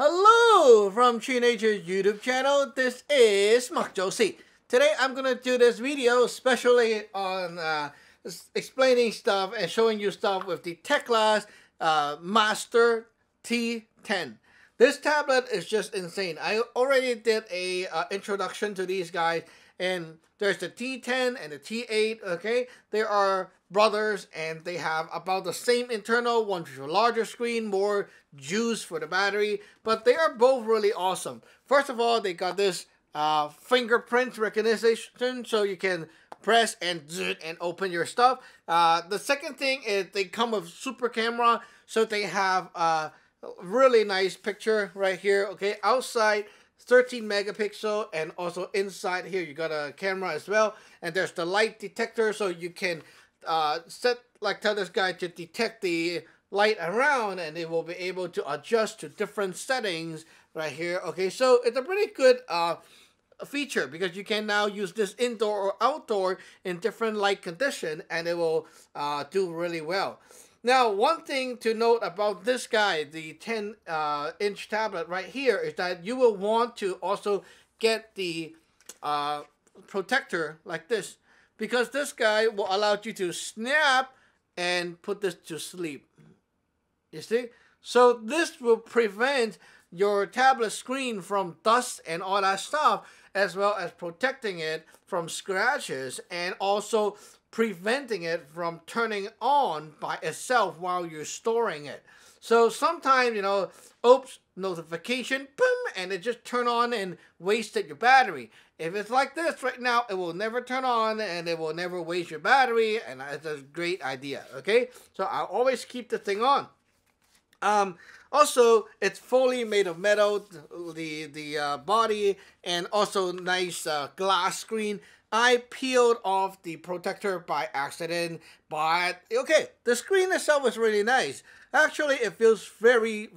Hello from Teenager's YouTube channel. This is Mark Josie. Today I'm gonna do this video especially on explaining stuff and showing you stuff with the Teclast Master T10. This tablet is just insane. I already did a introduction to these guys, and there's the T10 and the T8. Okay, they are brothers and they have about the same internal, one with a larger screen, more juice for the battery, but they are both really awesome. First of all, they got this fingerprint recognition, so you can press and open your stuff. The second thing is they come with super camera, so they have a really nice picture right here. Okay, outside 13 megapixel, and also inside here you got a camera as well, and there's the light detector, so you can tell this guy to detect the light around, and it will be able to adjust to different settings right here. Okay, so it's a pretty good feature because you can now use this indoor or outdoor in different light condition, and it will do really well. Now, one thing to note about this guy, the 10-inch tablet right here, is that you will want to also get the protector like this, because this guy will allow you to snap and put this to sleep. You see? So this will prevent your tablet screen from dust and all that stuff, as well as protecting it from scratches, and also preventing it from turning on by itself while you're storing it. So sometimes, you know, oops, notification, boom, and it just turn on and wasted your battery. If it's like this right now, it will never turn on and it will never waste your battery, and it's a great idea, okay? So I always keep the thing on. Also, it's fully made of metal, the body, and also nice glass screen. I peeled off the protector by accident, but okay, the screen itself is really nice. Actually, it feels very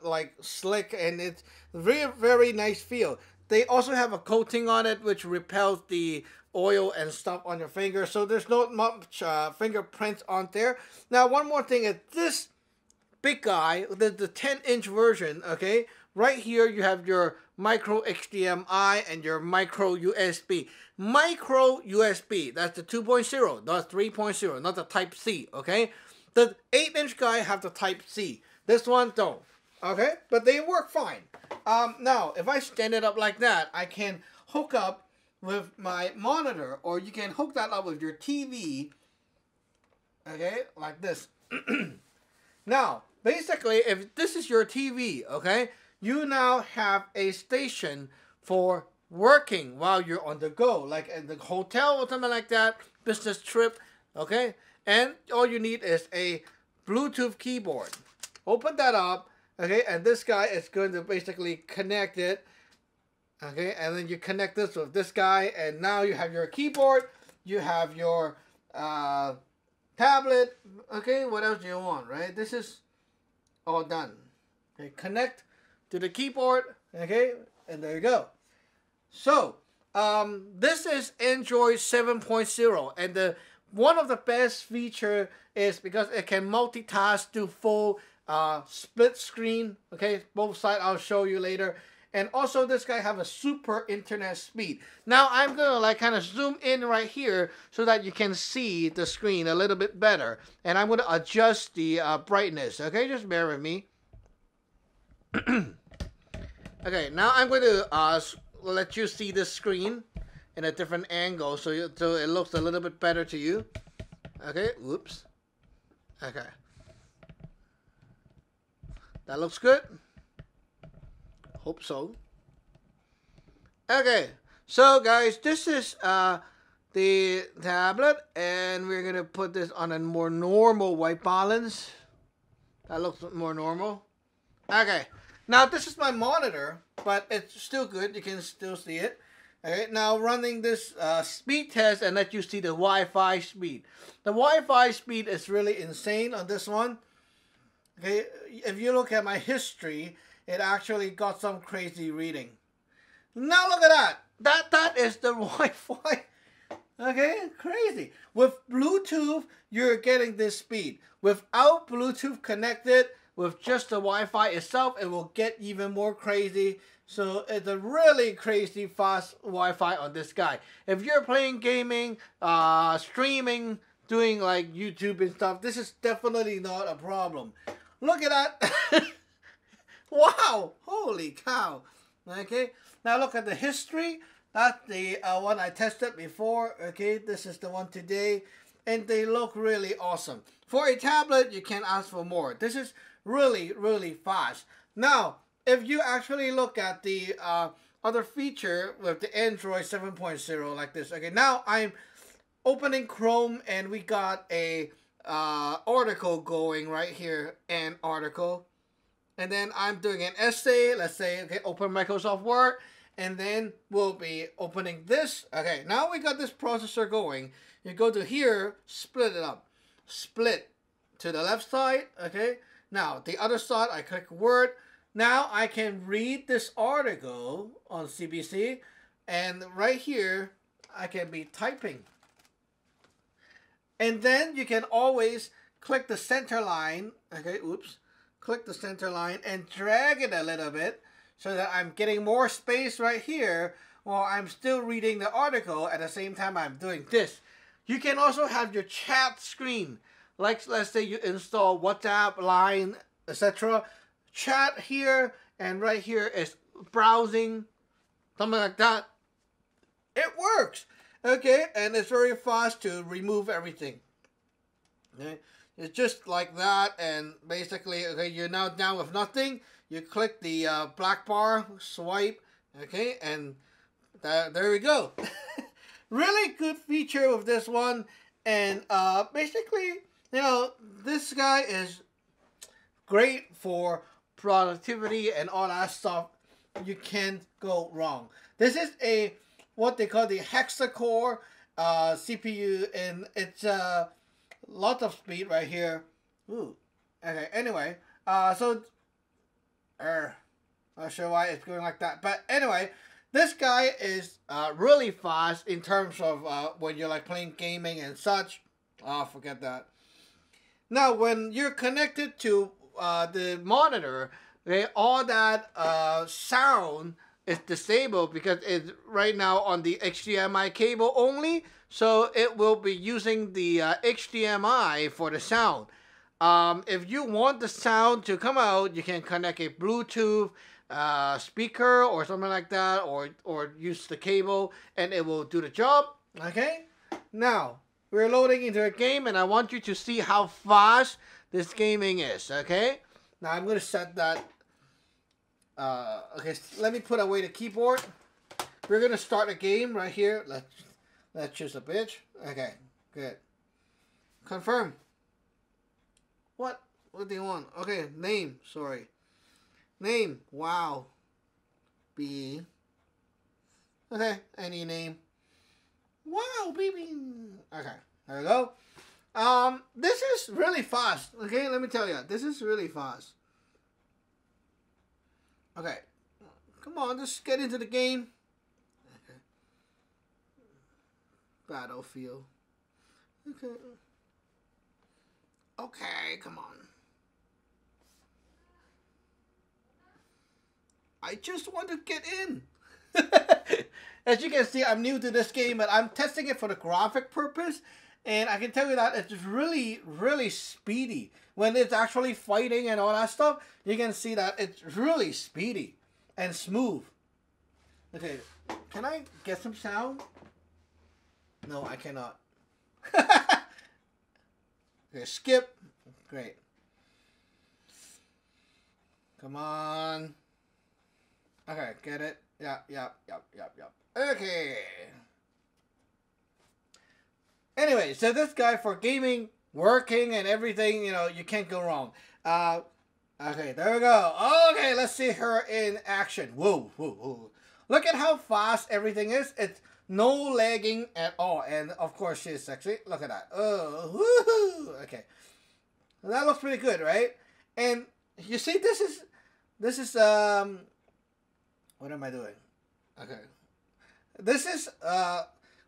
like slick, and it's very nice feel. They also have a coating on it which repels the oil and stuff on your finger, so there's not much fingerprints on there. Now, one more thing is this big guy, the 10-inch version, okay? Right here you have your micro HDMI and your micro USB. Micro USB, that's the 2.0, not 3.0, not the Type C, okay? The 8-inch guy have the Type C. This one don't, okay? But they work fine. Now, if I stand it up like that, I can hook up with my monitor, or you can hook that up with your TV, okay? Like this. Now, basically, if this is your TV, okay, you now have a station for working while you're on the go, like in the hotel or something like that, business trip, okay? And all you need is a Bluetooth keyboard. Open that up, okay, and this guy is going to basically connect it, okay, and then you connect this with this guy, and now you have your keyboard, you have your tablet, okay, what else do you want, right? This is all done. Okay, connect to the keyboard, okay, and there you go. So, this is Android 7.0, and one of the best feature is because it can multitask to full split screen, okay, both sides I'll show you later. And also this guy have a super internet speed. Now I'm gonna like kind of zoom in right here so that you can see the screen a little bit better. And I'm gonna adjust the brightness, okay, just bear with me. Okay, now I'm going to let you see this screen in a different angle so it looks a little bit better to you. Okay, whoops. Okay. That looks good. Hope so. Okay, so guys, this is the tablet, and we're gonna put this on a more normal white balance. That looks more normal. Okay, now this is my monitor, but it's still good. You can still see it. Okay, now running this speed test and let you see the Wi-Fi speed. The Wi-Fi speed is really insane on this one. Okay, if you look at my history, it actually got some crazy reading. Now look at that. That is the Wi-Fi. Okay, crazy. With Bluetooth, you're getting this speed. Without Bluetooth connected, with just the Wi-Fi itself, it will get even more crazy. So it's a really crazy fast Wi-Fi on this guy. If you're playing gaming, streaming, doing like YouTube and stuff, this is definitely not a problem. Look at that. Wow, holy cow. Okay, now look at the history. That's the one I tested before. Okay, this is the one today, and they look really awesome. For a tablet, you can't ask for more. This is really, really fast. Now, if you actually look at the other feature with the Android 7.0 like this. Okay, now I'm opening Chrome, and we got a article going right here, an article. And then I'm doing an essay. Let's say, okay, open Microsoft Word. And then we'll be opening this. Okay, now we got this processor going. You go to here, split it up. Split to the left side, okay? Now, the other side, I click Word. Now, I can read this article on CBC. And right here, I can be typing. And then you can always click the center line. Okay, oops. Click the center line and drag it a little bit so that I'm getting more space right here while I'm still reading the article at the same time I'm doing this. You can also have your chat screen. Like, let's say you install WhatsApp, Line, etc. Chat here, and right here is browsing, something like that. It works. Okay, and it's very fast to remove everything. Okay. It's just like that, and basically, okay, you're now down with nothing. You click the black bar, swipe, okay, and there we go. Really good feature of this one, and basically, you know, this guy is great for productivity and all that stuff. You can't go wrong. This is a what they call the hexa-core CPU, and it's lots of speed right here. Ooh. Okay, anyway, so not sure why it's going like that, but anyway, this guy is really fast in terms of when you're like playing gaming and such. Oh, forget that. Now, when you're connected to the monitor, all that sound is disabled because it's right now on the HDMI cable only. So it will be using the HDMI for the sound. If you want the sound to come out, you can connect a Bluetooth speaker or something like that, or use the cable, and it will do the job. Okay? Now, we're loading into a game, and I want you to see how fast this gaming is. Okay? Now, I'm going to set that. Okay, let me put away the keyboard. We're going to start a game right here. Let's choose a bitch. Okay, good. Confirm. What? What do you want? Okay, name. Sorry. Name. Wow. B. Okay, any name. Wow, baby. Okay, there we go. This is really fast. Okay, let me tell you. This is really fast. Okay. Come on, just get into the game. Battlefield. Okay. Okay, come on. I just want to get in. As you can see, I'm new to this game, but I'm testing it for the graphic purpose. And I can tell you that it's really, really speedy. When it's actually fighting and all that stuff, you can see that it's really speedy and smooth. Okay, can I get some sound? No, I cannot. Okay, skip. Great. Come on. Okay, get it? Yep. Okay. Anyway, so this guy for gaming, working, and everything, you know, you can't go wrong. Okay, there we go. Okay, let's see her in action. Whoa. Look at how fast everything is. It's no lagging at all. And, of course, she's sexy. Look at that. Oh, woohoo. Okay. Well, that looks pretty good, right? And you see, this is, what am I doing? Okay. This is,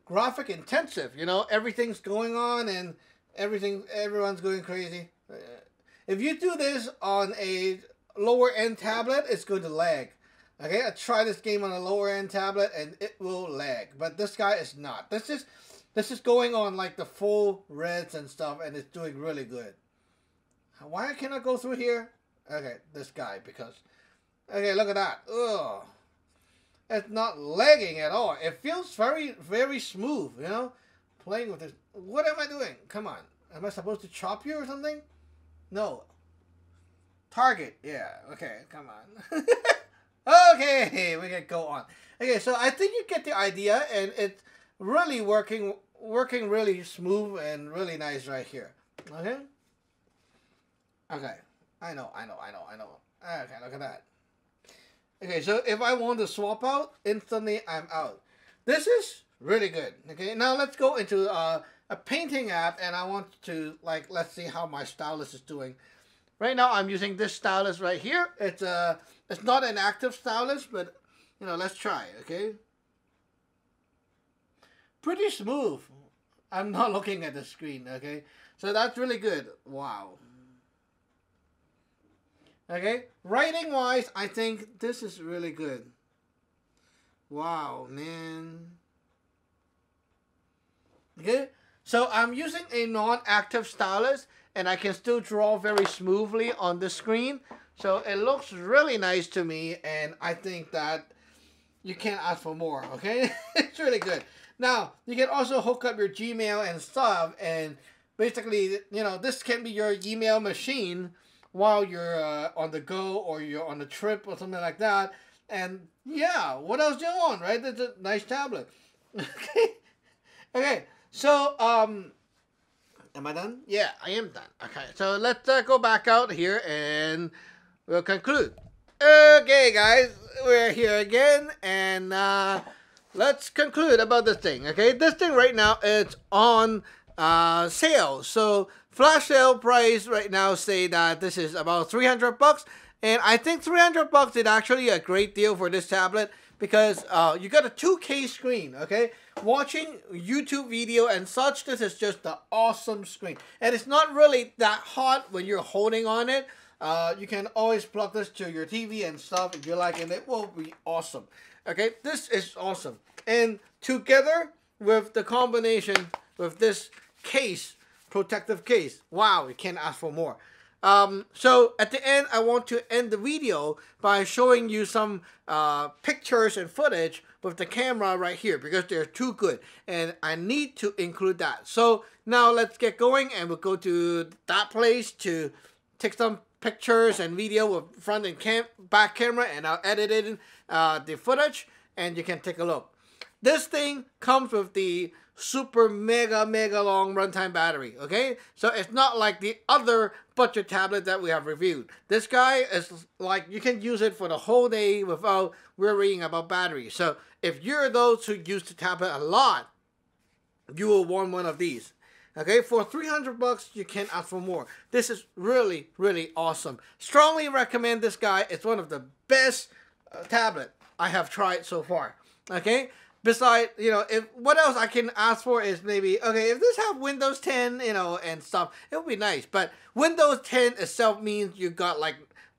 graphic intensive, you know, everything's going on and everyone's going crazy. If you do this on a lower end tablet, it's going to lag. Okay, I tried this game on a lower end tablet and it will lag, but this guy is not. This is going on like the full reds and stuff, and it's doing really good. Why can't I go through here? Okay, this guy, because okay, look at that. Ugh. It's not lagging at all. It feels very, very smooth, you know? Playing with this. What am I doing? Come on. Am I supposed to chop you or something? No. Target. Yeah. Okay, come on. Okay, we can go on. Okay, so I think you get the idea, and it's really working really smooth and really nice right here. Okay? Okay. I know. Okay, look at that. Okay, so if I want to swap out, instantly I'm out. This is really good. Okay, now let's go into a painting app, and I want to, like, let's see how my stylus is doing. Right now I'm using this stylus right here. It's not an active stylus, but you know, let's try. Okay, pretty smooth. I'm not looking at the screen. Okay, so that's really good. Wow. Okay, writing wise, I think this is really good. Wow, man. Okay, so I'm using a non-active stylus, and I can still draw very smoothly on the screen. So it looks really nice to me, and I think that you can't ask for more, okay? It's really good. Now, you can also hook up your Gmail and stuff, and basically, you know, this can be your email machine while you're on the go, or you're on a trip or something like that. And yeah, what else do you want, right? That's a nice tablet. Okay. Okay, so am I done? Yeah, I am done. Okay, so let's go back out here and we'll conclude. Okay, guys, we're here again, and let's conclude about this thing. Okay, this thing right now is on sale. So flash sale price right now say that this is about 300 bucks, and I think 300 bucks is actually a great deal for this tablet, because you got a 2K screen. Okay, watching YouTube video and such, this is just the awesome screen, and it's not really that hot when you're holding on it. You can always plug this to your TV and stuff if you like, and it will be awesome. Okay, this is awesome, and together with the combination with this case, protective case, wow, you can't ask for more. So at the end, I want to end the video by showing you some pictures and footage with the camera right here, because they're too good, and I need to include that. So now let's get going, and we'll go to that place to take some pictures and video with front and back camera, and I'll edit in the footage, and you can take a look. This thing comes with the super mega long runtime battery. Okay, so it's not like the other budget tablet that we have reviewed. This guy is like, you can use it for the whole day without worrying about battery. So if you're those who use the tablet a lot, you will want one of these. Okay, for 300 bucks, you can't ask for more. This is really awesome. Strongly recommend this guy. It's one of the best tablet I have tried so far. Okay, besides, you know, if what else I can ask for is maybe, okay, if this have Windows 10, you know, and stuff, it would be nice. But Windows 10 itself means you got like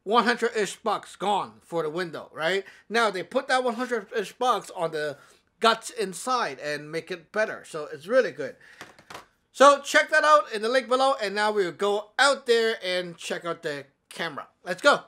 100-ish bucks gone for the window, right? Now they put that 100-ish bucks on the guts inside and make it better. So it's really good. So check that out in the link below, and now we'll go out there and check out the camera. Let's go.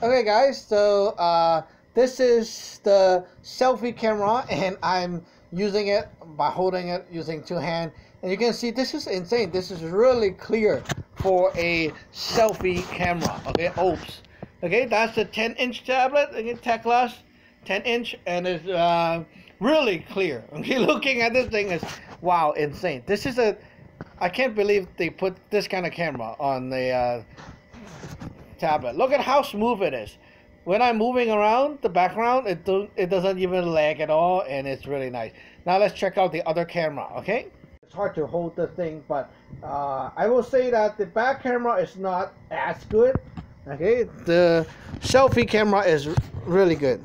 Okay guys, so this is the selfie camera, and I'm using it by holding it using two hands, and you can see this is insane. This is really clear for a selfie camera. Okay, oops. Okay, that's the 10-inch tablet, again, Teclast 10-inch, and it's really clear. Okay, looking at this thing is, wow, insane. This is I can't believe they put this kind of camera on the tablet. Look at how smooth it is. When I'm moving around the background, it doesn't even lag at all, and it's really nice. Now let's check out the other camera, okay? It's hard to hold the thing, but I will say that the back camera is not as good. Okay, the selfie camera is really good.